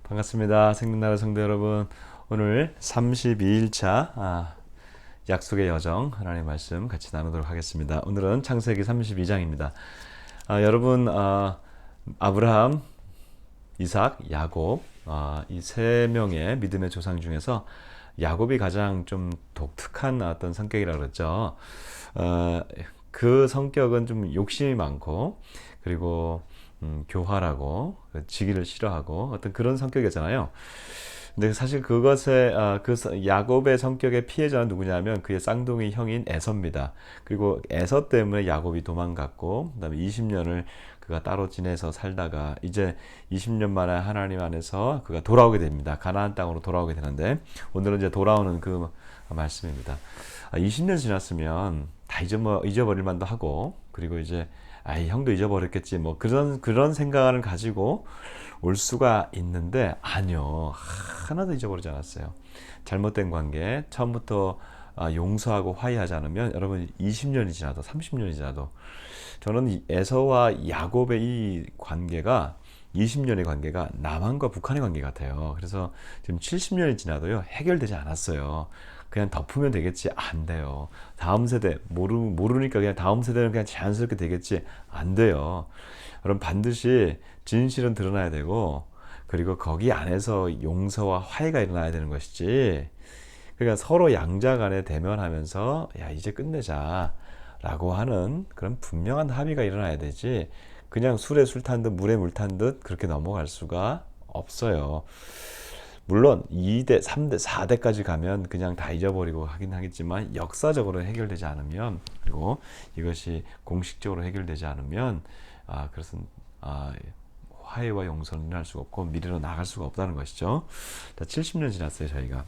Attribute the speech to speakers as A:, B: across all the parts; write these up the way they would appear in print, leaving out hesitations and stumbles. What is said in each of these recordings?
A: 반갑습니다. 생명나라 성도 여러분. 오늘 32일차 약속의 여정 하나님의 말씀 같이 나누도록 하겠습니다. 오늘은 창세기 32장입니다. 여러분 아브라함, 이삭, 야곱 이 세 명의 믿음의 조상 중에서 야곱이 가장 좀 독특한 어떤 성격이라고 그랬죠. 그 성격은 좀 욕심이 많고 그리고 교활하고 지기를 싫어하고 어떤 그런 성격이잖아요. 근데 사실 그것에 야곱의 성격의 피해자는 누구냐면 그의 쌍둥이 형인 에서입니다. 그리고 에서 때문에 야곱이 도망갔고 그다음에 20년을 그가 따로 지내서 살다가 이제 20년 만에 하나님 안에서 그가 돌아오게 됩니다. 가나안 땅으로 돌아오게 되는데 오늘은 이제 돌아오는 그 말씀입니다. 20년 지났으면 다 잊어버릴 만도 하고 그리고 이제 형도 잊어버렸겠지 뭐 그런 생각을 가지고 올 수가 있는데 아니요, 하나도 잊어버리지 않았어요. 잘못된 관계 처음부터 용서하고 화해하지 않으면 여러분 20년이 지나도 30년이 지나도 저는 에서와 야곱의 이 관계가 20년의 관계가 남한과 북한의 관계 같아요. 그래서 지금 70년이 지나도요 해결되지 않았어요. 그냥 덮으면 되겠지, 안 돼요. 다음 세대 모르니까 그냥 다음 세대는 그냥 자연스럽게 되겠지, 안 돼요. 여러분 반드시 진실은 드러나야 되고 그리고 거기 안에서 용서와 화해가 일어나야 되는 것이지. 그러니까 서로 양자 간에 대면하면서 야 이제 끝내자 라고 하는 그런 분명한 합의가 일어나야 되지, 그냥 술에 술 탄 듯 물에 물 탄 듯 그렇게 넘어갈 수가 없어요. 물론 2대, 3대, 4대까지 가면 그냥 다 잊어버리고 하긴 하겠지만 역사적으로 해결되지 않으면 그리고 이것이 공식적으로 해결되지 않으면 그것은 화해와 용서는 일어날 수가 없고 미래로 나갈 수가 없다는 것이죠. 70년 지났어요. 저희가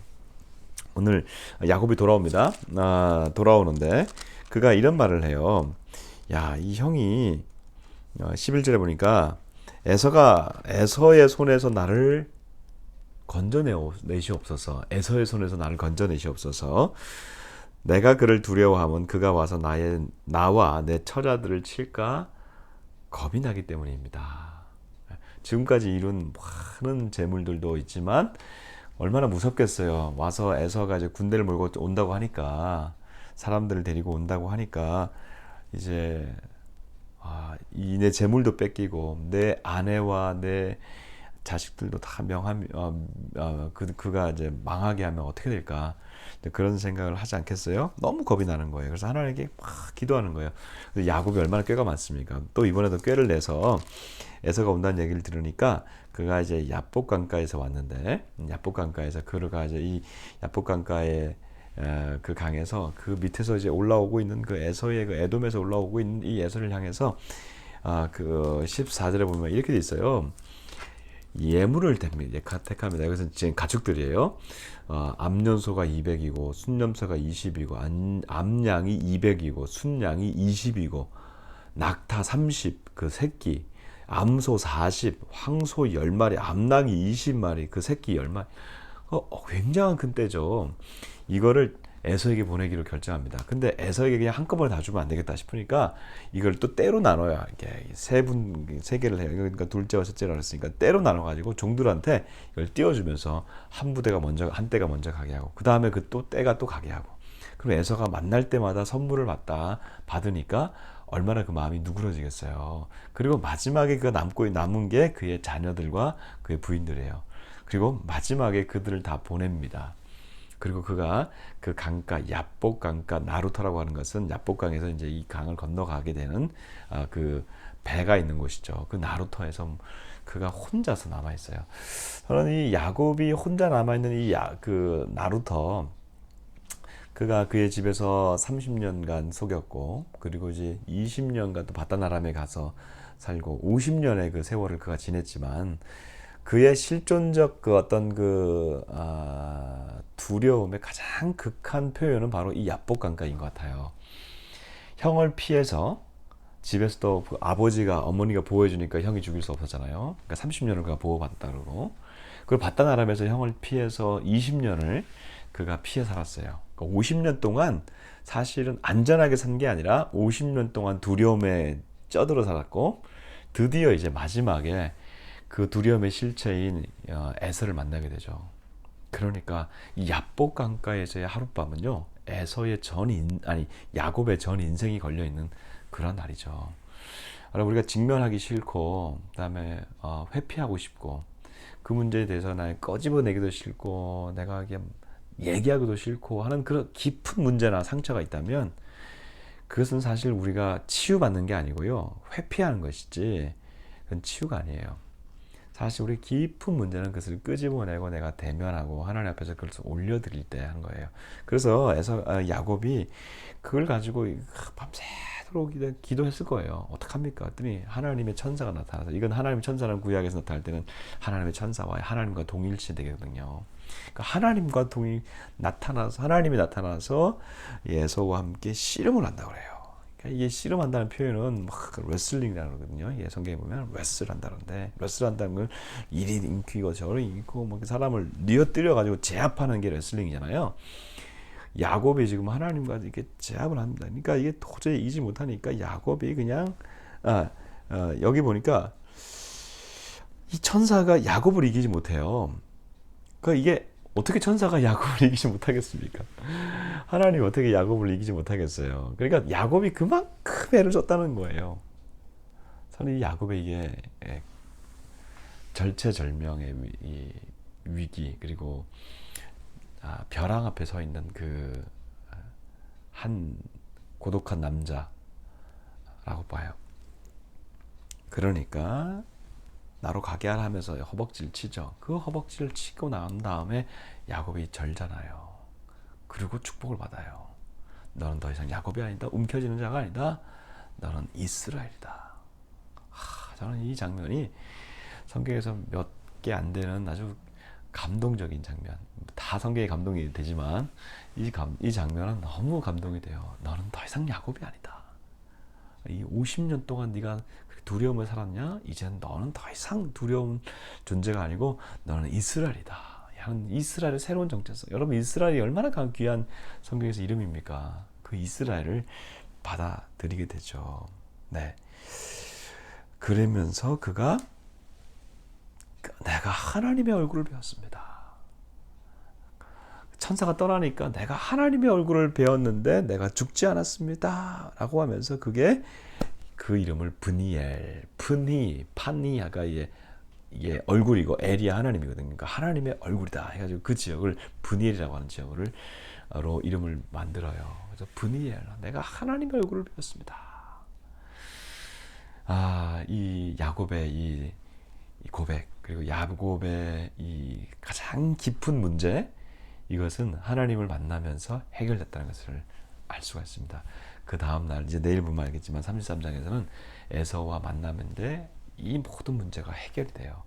A: 오늘 야곱이 돌아옵니다. 돌아오는데 그가 이런 말을 해요. 야, 이 형이 11절에 보니까 에서의 손에서 나를 건져내시옵소서. 에서의 손에서 나를 건져내시옵소서. 내가 그를 두려워하면 그가 와서 나와 내 처자들을 칠까 겁이 나기 때문입니다. 지금까지 이룬 많은 재물들도 있지만 얼마나 무섭겠어요. 와서 에서가 이제 군대를 몰고 온다고 하니까, 사람들을 데리고 온다고 하니까 이제 내 재물도 뺏기고 내 아내와 내 자식들도 다 그가 이제 망하게 하면 어떻게 될까, 그런 생각을 하지 않겠어요? 너무 겁이 나는 거예요. 그래서 하나님께 막 기도하는 거예요. 야곱이 얼마나 꾀가 많습니까? 또 이번에도 꾀를 내서 에서가 온다는 얘기를 들으니까 그가 이제 야복 강가에서 왔는데, 야복 강가에서 그가 이제 이 야복 강가에 그 강에서 그 밑에서 이제 올라오고 있는 그 에서의 그 에돔에서 올라오고 있는 이 에서를 향해서 그 14절에 보면 이렇게 돼 있어요. 예물을 택합니다. 여기서 지금 가축들이에요. 암년소가 200이고 순념소가 20이고 암양이 200이고 순양이 20이고 낙타 30 그 새끼, 암소 40, 황소 10마리, 암낙이 20마리 그 새끼 10마리. 굉장한 큰 떼죠. 이거를 에서에게 보내기로 결정합니다. 근데 에서에게 그냥 한꺼번에 다 주면 안 되겠다 싶으니까 이걸 또 때로 나눠야, 이렇게 세 개를 해요. 그러니까 둘째와 셋째라 그랬으니까 때로 나눠가지고 종들한테 이걸 띄워주면서 한 떼가 먼저 가게 하고 그 다음에 그 또 떼가 또 가게 하고, 그럼 에서가 만날 때마다 선물을 받으니까 얼마나 그 마음이 누그러지겠어요. 그리고 마지막에 그 남은 게 그의 자녀들과 그의 부인들이에요. 그리고 마지막에 그들을 다 보냅니다. 그리고 그가 그 강가, 야복 강가, 나루터라고 하는 것은 야복강에서 이제 이 강을 건너가게 되는 그 배가 있는 곳이죠. 그 나루터에서 그가 혼자서 남아 있어요. 저는 이 야곱이 혼자 남아 있는 그 나루터, 그가 그의 집에서 30년간 속였고 그리고 이제 20년간 또 바다나람에 가서 살고 50년의 그 세월을 그가 지냈지만 그의 실존적 그 어떤 두려움의 가장 극한 표현은 바로 이 야복강가인 것 같아요. 형을 피해서 집에서도 아버지가 어머니가 보호해주니까 형이 죽일 수 없었잖아요. 그러니까 30년을 그가 보호받았다 그러고, 그리고 바다나람에서 형을 피해서 20년을 그가 피해 살았어요. 그러니까 50년 동안 사실은 안전하게 산 게 아니라 50년 동안 두려움에 쩌들어 살았고, 드디어 이제 마지막에 그 두려움의 실체인 에서를 만나게 되죠. 그러니까 이 야복 강가에서의 하룻밤은요, 에서의 야곱의 전 인생이 걸려 있는 그런 날이죠. 우리가 직면하기 싫고, 그다음에 회피하고 싶고, 그 문제에 대해서 나 꺼집어내기도 싫고, 내가 얘기하기도 싫고 하는 그런 깊은 문제나 상처가 있다면, 그것은 사실 우리가 치유받는 게 아니고요, 회피하는 것이지, 그건 치유가 아니에요. 사실 우리 깊은 문제는 그것을 끄집어내고 내가 대면하고 하나님 앞에서 그것을 올려드릴 때 한 거예요. 그래서 야곱이 그걸 가지고 밤새도록 기도했을 거예요. 어떡합니까? 했더니 하나님의 천사가 나타나서, 이건 하나님의 천사는 구약에서 나타날 때는 하나님의 천사와 하나님과 동일시 되거든요. 그러니까 하나님이 나타나서 에서와 함께 씨름을 한다고 그래요. 이게 씨름한다는 표현은 막 레슬링이라고 그러거든요. 예, 성경에 보면 레슬한다는데, 레슬한다는 걸 이리 인기고 저리 인기고 뭐 사람을 뉘어뜨려 가지고 제압하는 게 레슬링이잖아요. 야곱이 지금 하나님과 이렇게 제압을 합니다. 그러니까 이게 도저히 이기지 못하니까 야곱이 그냥 여기 보니까 이 천사가 야곱을 이기지 못해요. 그러니까 이게 어떻게 천사가 야곱을 이기지 못하겠습니까? 하나님이 어떻게 야곱을 이기지 못하겠어요? 그러니까 야곱이 그만큼 애를 줬다는 거예요. 저는 이 야곱의 이게 절체절명의 위기, 그리고 벼랑 앞에 서 있는 그 한 고독한 남자라고 봐요. 그러니까 나로 가게 하라 하면서 허벅지를 치죠. 그 허벅지를 치고 난 다음에 야곱이 절잖아요. 그리고 축복을 받아요. 너는 더 이상 야곱이 아니다. 움켜쥐는 자가 아니다. 너는 이스라엘이다. 저는 이 장면이 성경에서 몇 개 안 되는 아주 감동적인 장면. 다 성경에 감동이 되지만 이 장면은 너무 감동이 돼요. 너는 더 이상 야곱이 아니다. 이 50년 동안 네가 두려움을 살았냐? 이제는 너는 더 이상 두려운 존재가 아니고 너는 이스라엘이다. 이스라엘의 새로운 정체성. 여러분, 이스라엘이 얼마나 귀한 성경에서 이름입니까? 그 이스라엘을 받아들이게 되죠. 네. 그러면서 그가 내가 하나님의 얼굴을 배웠습니다. 천사가 떠나니까 내가 하나님의 얼굴을 배웠는데 내가 죽지 않았습니다. 라고 하면서 그게 그 이름을 파니아가 이게 얼굴이고 엘이야 하나님이거든요. 그러니까 하나님의 얼굴이다 해가지고 그 지역을 브니엘이라고 하는 지역으로 이름을 만들어요. 그래서 브니엘, 내가 하나님의 얼굴을 배웠습니다. 이 야곱의 이 고백, 그리고 야곱의 이 가장 깊은 문제, 이것은 하나님을 만나면서 해결됐다는 것을 알 수가 있습니다. 그 다음 날, 이제 내일 보면 알겠지만 33장에서는 에서와 만나는데 이 모든 문제가 해결이 돼요.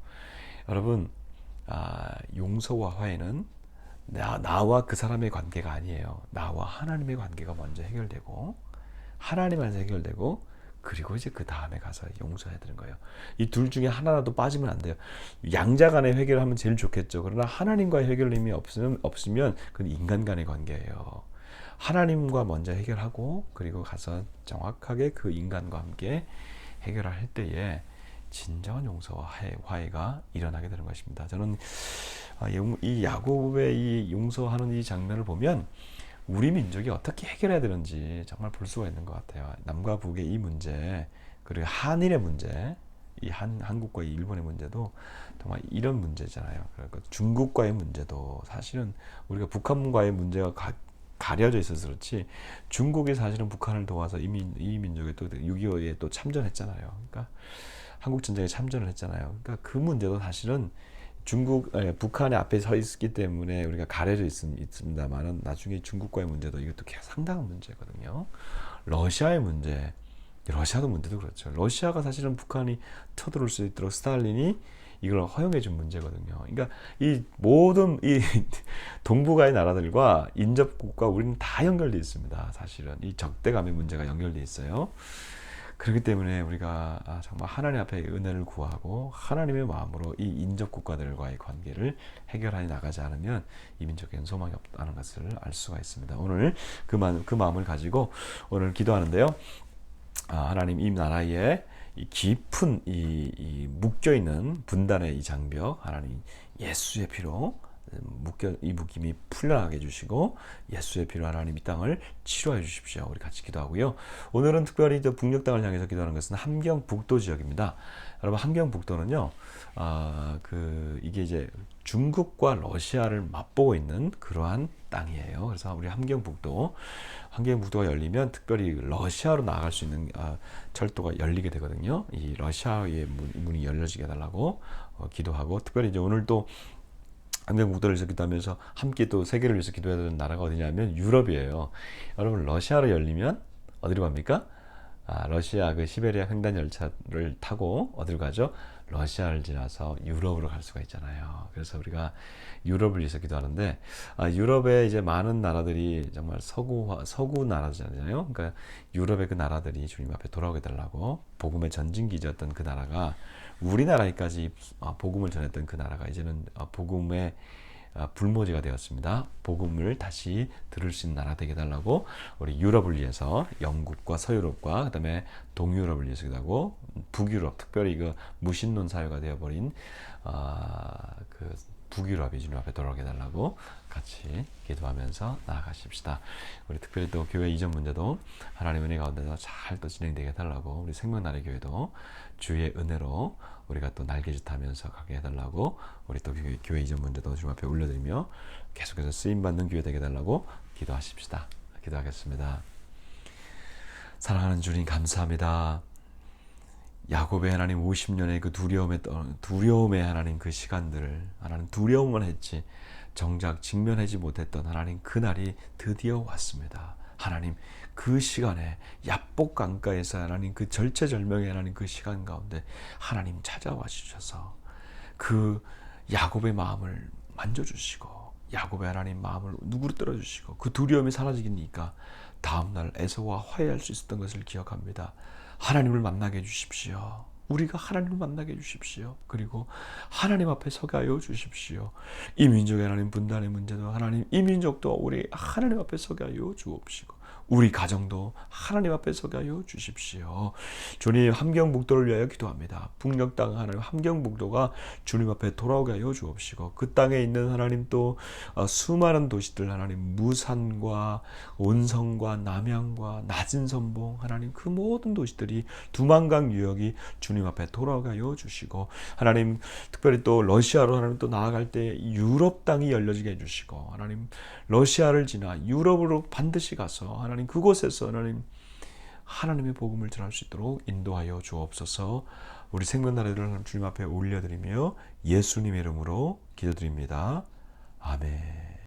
A: 여러분, 용서와 화해는 나와 그 사람의 관계가 아니에요. 나와 하나님의 관계가 먼저 해결되고, 하나님 안에서 해결되고, 그리고 이제 그 다음에 가서 용서해야 되는 거예요. 이 둘 중에 하나라도 빠지면 안 돼요. 양자 간의 해결하면 제일 좋겠죠. 그러나 하나님과의 해결림이 없으면 그건 인간 간의 관계예요. 하나님과 먼저 해결하고, 그리고 가서 정확하게 그 인간과 함께 해결할 때에 진정한 용서와 화해가 일어나게 되는 것입니다. 저는 이 야곱의 이 용서하는 이 장면을 보면 우리 민족이 어떻게 해결해야 되는지 정말 볼 수가 있는 것 같아요. 남과 북의 이 문제, 그리고 한일의 문제, 이 한국과 일본의 문제도 정말 이런 문제잖아요. 그러니까 중국과의 문제도 사실은 우리가 북한과의 문제가 가려져 있어서 그렇지, 중국이 사실은 북한을 도와서 이 민족이 또 6.25에 또 참전했잖아요. 그러니까 한국 전쟁에 참전을 했잖아요. 그러니까 그 문제도 사실은 북한의 앞에 서 있기 때문에 우리가 가려져 있습니다만은 나중에 중국과의 문제도 이것도 상당한 문제거든요. 러시아의 문제, 러시아도 문제도 그렇죠. 러시아가 사실은 북한이 쳐들어올 수 있도록 스탈린이 이걸 허용해 준 문제거든요. 그러니까 이 모든 이 동북아의 나라들과 인접국과 우리는 다 연결되어 있습니다. 사실은 이 적대감의 문제가 연결되어 있어요. 그렇기 때문에 우리가 정말 하나님 앞에 은혜를 구하고 하나님의 마음으로 이 인접 국가들과의 관계를 해결하여 나가지 않으면 이 민족에는 소망이 없다는 것을 알 수가 있습니다. 오늘 그 마음을 가지고 오늘 기도하는데요. 하나님 이 나라에 이 깊은 이 묶여 있는 분단의 이 장벽 하나님 예수의 피로 이 묶임이 풀려나게 해주시고 예수의 피로 하나님 이 땅을 치료해 주십시오. 우리 같이 기도하고요. 오늘은 특별히 북녘 땅을 향해서 기도하는 것은 함경북도 지역입니다. 여러분 함경북도는요, 이게 이제 중국과 러시아를 맞보고 있는 그러한 땅이에요. 그래서 우리 함경북도가 열리면 특별히 러시아로 나아갈 수 있는 철도가 열리게 되거든요. 이 러시아의 문이 열려지게 해달라고 기도하고, 특별히 이제 오늘 또 함경북도를 위해서 기도하면서 함께 또 세계를 위해서 기도해야 되는 나라가 어디냐면 유럽이에요. 여러분 러시아로 열리면 어디로 갑니까? 러시아 그 시베리아 횡단 열차를 타고 어디로 가죠? 러시아를 지나서 유럽으로 갈 수가 있잖아요. 그래서 우리가 유럽을 위해서 기도하는데, 유럽에 이제 많은 나라들이 정말 서구 나라잖아요. 그러니까 유럽의 그 나라들이 주님 앞에 돌아오게 달라고, 복음의 전진기지였던 그 나라가 우리나라에까지 복음을 전했던 그 나라가 이제는 복음의 불모지가 되었습니다. 복음을 다시 들을 수 있는 나라 되게 달라고 우리 유럽을 위해서 영국과 서유럽과 그다음에 동유럽을 위해서 기도하고, 북유럽 특별히 그 무신론 사회가 되어버린 그 북유럽이 주님 앞에 돌아오게 달라고 같이 기도하면서 나아가십시다. 우리 특별히 또 교회 이전 문제도 하나님 은혜 가운데서 잘 또 진행되게 해달라고, 우리 생명나래 교회도 주의 은혜로 우리가 또 날개짓하면서 가게 해달라고, 우리 또 교회 이전 문제도 주님 앞에 올려드리며 계속해서 쓰임받는 교회 되게 해달라고 기도하십시다. 기도하겠습니다. 사랑하는 주님 감사합니다. 야곱의 하나님 50년의 그 두려움의 하나님 그 시간들을 하나님 두려움만 했지 정작 직면하지 못했던 하나님 그날이 드디어 왔습니다. 하나님 그 시간에 야복 강가에서 하나님 그 절체절명의 하나님 그 시간 가운데 하나님 찾아와 주셔서 그 야곱의 마음을 만져주시고 야곱의 하나님 마음을 누구로 떨어주시고 그 두려움이 사라지니까 다음날 에서와 화해할 수 있었던 것을 기억합니다. 하나님을 만나게 해주십시오. 우리가 하나님을 만나게 해주십시오. 그리고 하나님 앞에 서게 하여 주십시오. 이 민족의 하나님 분단의 문제도 하나님, 이 민족도 우리 하나님 앞에 서게 하여 주옵시고 우리 가정도 하나님 앞에 서게 하여 주십시오. 주님 함경북도를 위하여 기도합니다. 북녘 땅 하나님 함경북도가 주님 앞에 돌아오게 하여 주옵시고 그 땅에 있는 하나님 또 수많은 도시들 하나님 무산과 온성과 남양과 낮은 선봉 하나님 그 모든 도시들이 두만강 유역이 주님 앞에 돌아오게 하여 주시고 하나님 특별히 또 러시아로 하나님 또 나아갈 때 유럽 땅이 열려지게 해주시고 하나님 러시아를 지나 유럽으로 반드시 가서 하나님 그곳에서 하나님의 복음을 전할 수 있도록 인도하여 주옵소서. 우리 생명나라들을 주님 앞에 올려드리며 예수님의 이름으로 기도드립니다. 아멘.